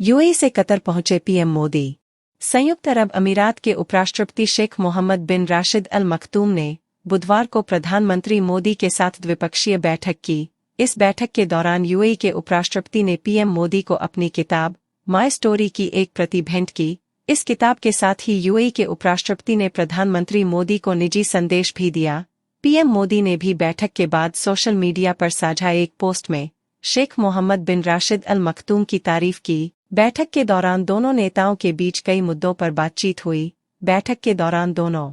UAE से Qatar पहुंचे PM Modi. संयुक्त अरब अमीरात के उपराष्ट्रपति शेख मोहम्मद बिन राशिद अल मखतूम ने बुधवार को प्रधानमंत्री मोदी के साथ द्विपक्षीय बैठक की। इस बैठक के दौरान यूएई के उपराष्ट्रपति ने पीएम मोदी को अपनी किताब माई स्टोरी की एक प्रति भेंट की। इस किताब के साथ ही यूएई के उपराष्ट्रपति ने प्रधानमंत्री मोदी को निजी संदेश भी दिया। पीएम मोदी ने भी बैठक के बाद सोशल मीडिया पर साझा एक पोस्ट में शेख मोहम्मद बिन राशिद अल मखतूम की तारीफ की। बैठक के दौरान दोनों नेताओं के बीच कई मुद्दों पर बातचीत हुई। बैठक के दौरान दोनों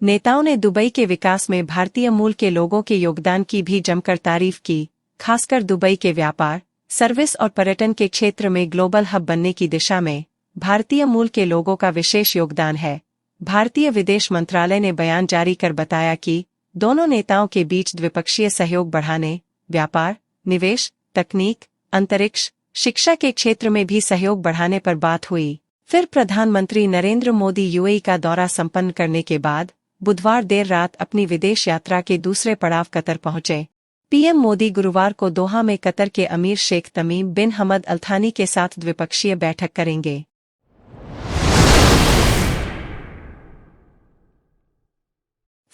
नेताओं ने दुबई के विकास में भारतीय मूल के लोगों के योगदान की भी जमकर तारीफ की। खासकर दुबई के व्यापार, सर्विस और पर्यटन के क्षेत्र में ग्लोबल हब बनने की दिशा में भारतीय मूल के लोगों का विशेष योगदान है। भारतीय विदेश मंत्रालय ने बयान जारी कर बताया कि दोनों नेताओं के बीच द्विपक्षीय सहयोग बढ़ाने, व्यापार, निवेश, तकनीक, अंतरिक्ष, शिक्षा के क्षेत्र में भी सहयोग बढ़ाने पर बात हुई। फिर प्रधानमंत्री नरेंद्र मोदी यूएई का दौरा संपन्न करने के बाद बुधवार देर रात अपनी विदेश यात्रा के दूसरे पड़ाव कतर पहुंचे। पीएम मोदी गुरुवार को दोहा में कतर के अमीर शेख तमीम बिन हमद अल थानी के साथ द्विपक्षीय बैठक करेंगे।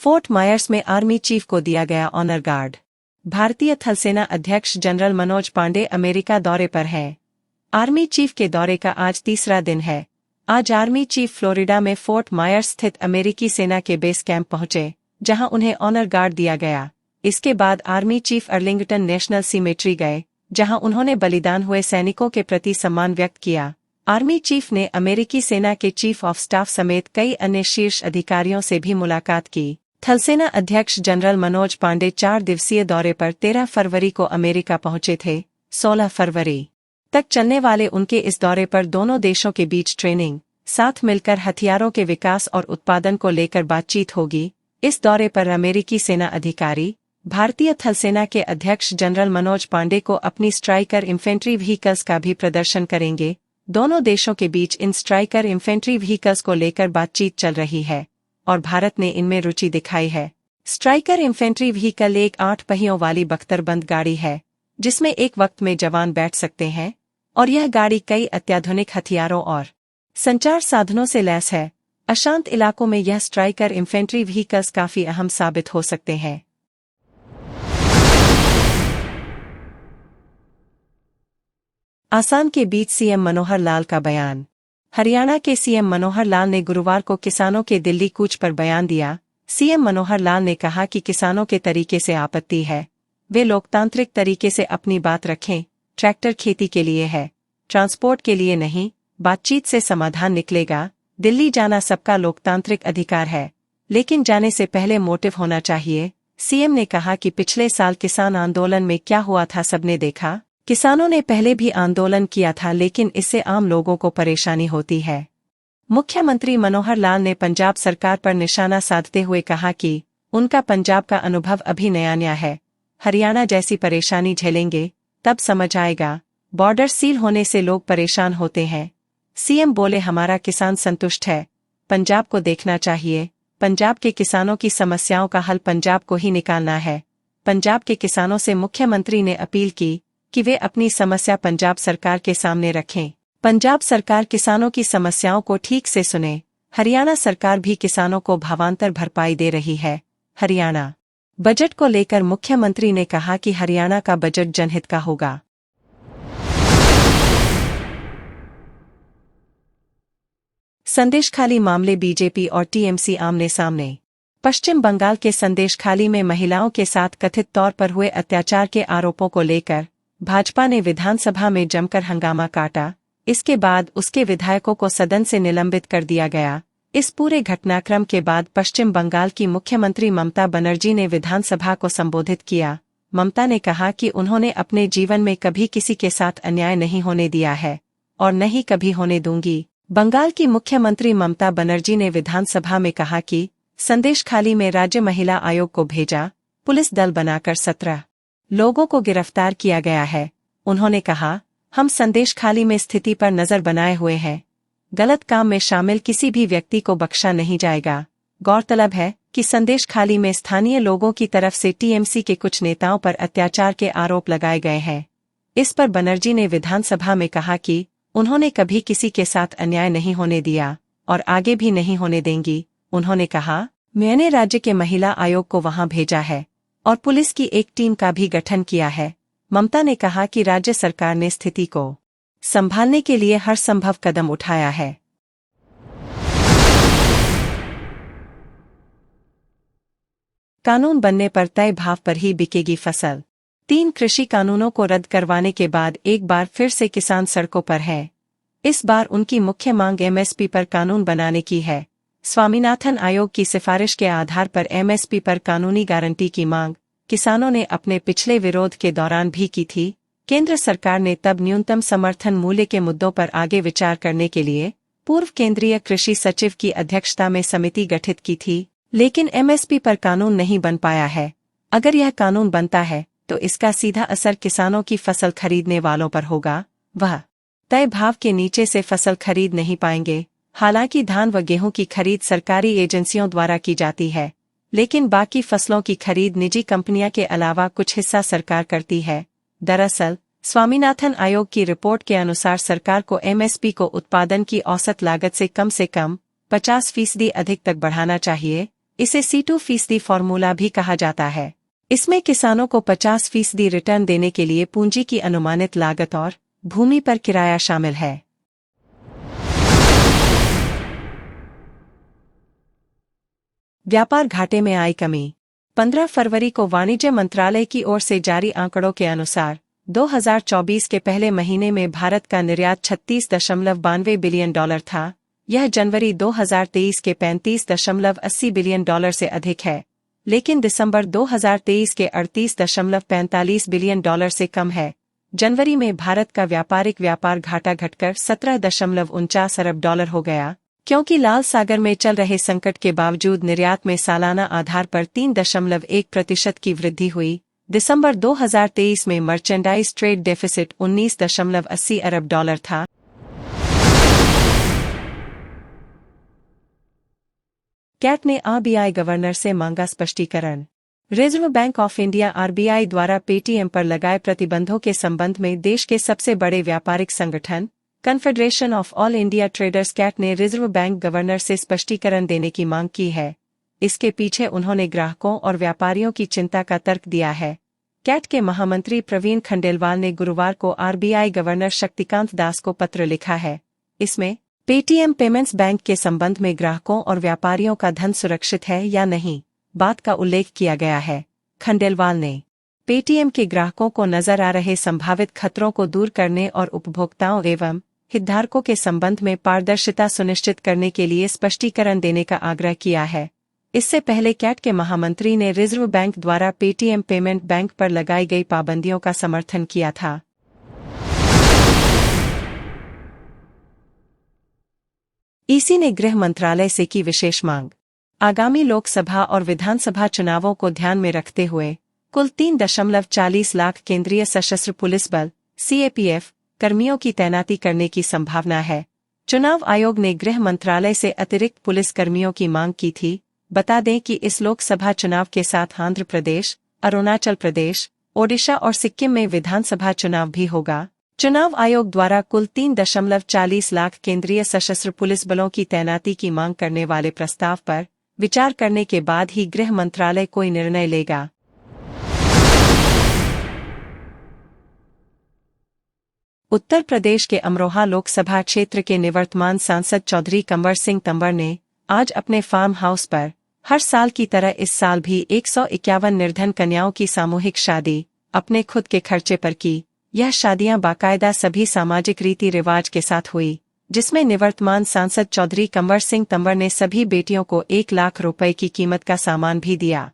फोर्ट मायर्स में आर्मी चीफ को दिया गया ऑनर गार्ड। भारतीय थल सेना अध्यक्ष जनरल मनोज पांडे अमेरिका दौरे पर हैं। आर्मी चीफ के दौरे का आज तीसरा दिन है। आज आर्मी चीफ फ्लोरिडा में फोर्ट मायर्स स्थित अमेरिकी सेना के बेस कैंप पहुंचे, जहां उन्हें ऑनर गार्ड दिया गया। इसके बाद army chief Arlington national cemetery गए, जहां उन्होंने बलिदान हुए सैनिकों के प्रति सम्मान व्यक्त किया। आर्मी चीफ ने अमेरिकी सेना के चीफ ऑफ स्टाफ समेत कई अन्य शीर्ष अधिकारियों से भी मुलाकात की। थलसेना अध्यक्ष जनरल मनोज पांडे 4 दिवसीय दौरे पर 13 फरवरी को अमेरिका पहुंचे थे। 16 फरवरी तक चलने वाले उनके इस दौरे पर दोनों देशों के बीच ट्रेनिंग, साथ मिलकर हथियारों के विकास और उत्पादन को लेकर बातचीत होगी। इस दौरे पर अमेरिकी सेना अधिकारी भारतीय थलसेना के अध्यक्ष जनरल मनोज पांडे को अपनी स्ट्राइकर इन्फेंट्री व्हीकल्स का भी प्रदर्शन करेंगे। दोनों देशों के बीच इन स्ट्राइकर इन्फेंट्री व्हीकल्स को लेकर बातचीत चल रही है और भारत ने इनमें रुचि दिखाई है। स्ट्राइकर इन्फेंट्री व्हीकल एक 8 पहियों वाली बख्तरबंद गाड़ी है, जिसमें एक वक्त में जवान बैठ सकते हैं, और यह गाड़ी कई अत्याधुनिक हथियारों और संचार साधनों से लैस है। अशांत इलाकों में यह स्ट्राइकर इन्फेंट्री व्हीकल्स काफी अहम साबित हो सकते हैं। आसाम के बीच सीएम मनोहर लाल का बयान। हरियाणा के सीएम मनोहर लाल ने गुरुवार को किसानों के दिल्ली कूच पर बयान दिया। सीएम मनोहर लाल ने कहा कि किसानों के तरीके से आपत्ति है, वे लोकतांत्रिक तरीके से अपनी बात रखें। ट्रैक्टर खेती के लिए है, ट्रांसपोर्ट के लिए नहीं। बातचीत से समाधान निकलेगा। दिल्ली जाना सबका लोकतांत्रिक अधिकार है, लेकिन जाने से पहले मोटिव होना चाहिए। सीएम ने कहा कि पिछले साल किसान आंदोलन में क्या हुआ था सबने देखा। किसानों ने पहले भी आंदोलन किया था, लेकिन इससे आम लोगों को परेशानी होती है। मुख्यमंत्री मनोहर लाल ने पंजाब सरकार पर निशाना साधते हुए कहा कि उनका पंजाब का अनुभव अभी नया है। हरियाणा जैसी परेशानी झेलेंगे तब समझ आएगा। बॉर्डर सील होने से लोग परेशान होते हैं। सीएम बोले, हमारा किसान संतुष्ट है, पंजाब को देखना चाहिए। पंजाब के किसानों की समस्याओं का हल पंजाब को ही निकालना है। पंजाब के किसानों से मुख्यमंत्री ने अपील की कि वे अपनी समस्या पंजाब सरकार के सामने रखें। पंजाब सरकार किसानों की समस्याओं को ठीक से सुने। हरियाणा सरकार भी किसानों को भावांतर भरपाई दे रही है। हरियाणा बजट को लेकर मुख्यमंत्री ने कहा कि हरियाणा का बजट जनहित का होगा। संदेशखाली मामले, बीजेपी और टीएमसी आमने सामने। पश्चिम बंगाल के संदेशखाली में महिलाओं के साथ कथित तौर पर हुए अत्याचार के आरोपों को लेकर भाजपा ने विधानसभा में जमकर हंगामा काटा। इसके बाद उसके विधायकों को सदन से निलंबित कर दिया गया। इस पूरे घटनाक्रम के बाद पश्चिम बंगाल की मुख्यमंत्री ममता बनर्जी ने विधानसभा को संबोधित किया। ममता ने कहा कि उन्होंने अपने जीवन में कभी किसी के साथ अन्याय नहीं होने दिया है और न ही कभी होने दूंगी। बंगाल की मुख्यमंत्री ममता बनर्जी ने विधानसभा में कहा कि संदेशखाली में राज्य महिला आयोग को भेजा, पुलिस दल बनाकर 17 लोगों को गिरफ्तार किया गया है। उन्होंने कहा, हम संदेशखाली में स्थिति पर नजर बनाए हुए हैं। गलत काम में शामिल किसी भी व्यक्ति को बख्शा नहीं जाएगा। गौरतलब है कि संदेशखाली में स्थानीय लोगों की तरफ से टीएमसी के कुछ नेताओं पर अत्याचार के आरोप लगाए गए हैं। इस पर बनर्जी ने विधानसभा में कहा कि उन्होंने कभी किसी के साथ अन्याय नहीं होने दिया और आगे भी नहीं होने देंगी। उन्होंने कहा, मैंने राज्य के महिला आयोग को वहां भेजा है और पुलिस की एक टीम का भी गठन किया है। ममता ने कहा कि राज्य सरकार ने स्थिति को संभालने के लिए हर संभव कदम उठाया है। कानून बनने पर तय भाव पर ही बिकेगी फसल। 3 कृषि कानूनों को रद्द करवाने के बाद एक बार फिर से किसान सड़कों पर हैं। इस बार उनकी मुख्य मांग एमएसपी पर कानून बनाने की है। स्वामीनाथन आयोग की सिफारिश के आधार पर एमएसपी पर कानूनी गारंटी की मांग किसानों ने अपने पिछले विरोध के दौरान भी की थी। केंद्र सरकार ने तब न्यूनतम समर्थन मूल्य के मुद्दों पर आगे विचार करने के लिए पूर्व केंद्रीय कृषि सचिव की अध्यक्षता में समिति गठित की थी, लेकिन एमएसपी पर कानून नहीं बन पाया है। अगर यह कानून बनता है तो इसका सीधा असर किसानों की फसल खरीदने वालों पर होगा। वह तय भाव के नीचे से फसल खरीद नहीं पाएंगे। हालांकि धान व गेहूं की खरीद सरकारी एजेंसियों द्वारा की जाती है, लेकिन बाकी फसलों की खरीद निजी कंपनियां के अलावा कुछ हिस्सा सरकार करती है। दरअसल, स्वामीनाथन आयोग की रिपोर्ट के अनुसार सरकार को एमएसपी को उत्पादन की औसत लागत से कम 50% अधिक तक बढ़ाना चाहिए। इसे C2% फॉर्मूला भी कहा जाता है। इसमें किसानों को 50% रिटर्न देने के लिए पूंजी की अनुमानित लागत और भूमि पर किराया शामिल है। व्यापार घाटे में आई कमी। 15 फरवरी को वाणिज्य मंत्रालय की ओर से जारी आंकड़ों के अनुसार 2024 के पहले महीने में भारत का निर्यात $36.92 बिलियन था। यह जनवरी 2023 के $35.80 बिलियन से अधिक है, लेकिन दिसंबर 2023 के $38.45 बिलियन से कम है। जनवरी में भारत का व्यापारिक व्यापार घाटा घटकर $17.49 अरब हो गया, क्योंकि लाल सागर में चल रहे संकट के बावजूद निर्यात में सालाना आधार पर 3.1% की वृद्धि हुई। दिसंबर 2023 में मर्चेंडाइज ट्रेड डेफिसिट $19.80 अरब था। कैट ने आरबीआई गवर्नर से मांगा स्पष्टीकरण। Reserve bank of India RBI द्वारा पेटीएम पर लगाए प्रतिबंधों के संबंध में देश के सबसे बड़े व्यापारिक संगठन Confederation of All India Traders CAIT ने रिजर्व बैंक गवर्नर से स्पष्टीकरण देने की मांग की है। इसके पीछे उन्होंने ग्राहकों और व्यापारियों की चिंता का तर्क दिया है। कैट के महामंत्री प्रवीण खंडेलवाल ने गुरुवार को आरबीआई गवर्नर शक्तिकांत दास को पत्र लिखा है। इसमें पेटीएम पेमेंट्स बैंक के संबंध में ग्राहकों और व्यापारियों का धन सुरक्षित है या नहीं बात का उल्लेख किया गया है। खंडेलवाल ने पेटीएम के ग्राहकों को नजर आ रहे संभावित खतरों को दूर करने और उपभोक्ताओं एवं हितधारकों के संबंध में पारदर्शिता सुनिश्चित करने के लिए स्पष्टीकरण देने का आग्रह किया है। इससे पहले कैट के महामंत्री ने रिजर्व बैंक द्वारा पेटीएम पेमेंट बैंक पर लगाई गई पाबंदियों का समर्थन किया था। ईसी ने गृह मंत्रालय से की विशेष मांग। आगामी लोकसभा और विधानसभा चुनावों को ध्यान में रखते हुए कुल 3.40 लाख केंद्रीय सशस्त्र पुलिस बल सीएपीएफ कर्मियों की तैनाती करने की संभावना है। चुनाव आयोग ने गृह मंत्रालय से अतिरिक्त पुलिस कर्मियों की मांग की थी। बता दें कि इस लोकसभा चुनाव के साथ आंध्र प्रदेश, अरुणाचल प्रदेश, ओडिशा और सिक्किम में विधानसभा चुनाव भी होगा। चुनाव आयोग द्वारा कुल 3.40 लाख केंद्रीय सशस्त्र पुलिस बलों की तैनाती की मांग करने वाले प्रस्ताव पर विचार करने के बाद ही गृह मंत्रालय कोई निर्णय लेगा। उत्तर प्रदेश के अमरोहा लोकसभा क्षेत्र के निवर्तमान सांसद चौधरी कंवर सिंह तंवर ने आज अपने फार्म हाउस पर हर साल की तरह इस साल भी 151 निर्धन कन्याओं की सामूहिक शादी अपने खुद के खर्चे पर की। यह शादियां बाकायदा सभी सामाजिक रीति रिवाज के साथ हुई, जिसमें निवर्तमान सांसद चौधरी कंवर सिंह तंवर ने सभी बेटियों को 1 लाख रुपए की कीमत का सामान भी दिया।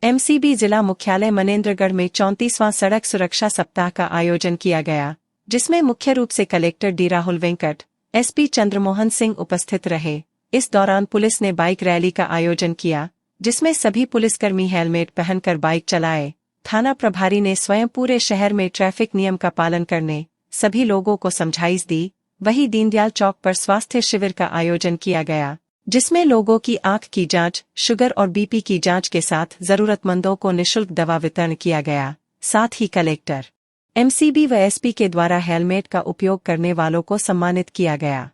एमसीबी जिला मुख्यालय मनेंद्रगढ़ में 34वां सड़क सुरक्षा सप्ताह का आयोजन किया गया, जिसमें मुख्य रूप से collector D Rahul Venkat, SP Chandramohan Singh उपस्थित रहे। इस दौरान पुलिस ने बाइक रैली का आयोजन किया, जिसमें सभी पुलिसकर्मी हेलमेट पहनकर बाइक चलाए। थाना प्रभारी ने स्वयं पूरे शहर में ट्रैफिक नियम का पालन करने सभी लोगों को समझाइश दी। वहीं दीनदयाल चौक पर स्वास्थ्य शिविर का आयोजन किया गया, जिसमें लोगों की आंख की जांच, शुगर और बीपी की जांच के साथ जरूरतमंदों को निःशुल्क दवा वितरण किया गया। साथ ही कलेक्टर, एमसीबी व एसपी के द्वारा हेलमेट का उपयोग करने वालों को सम्मानित किया गया।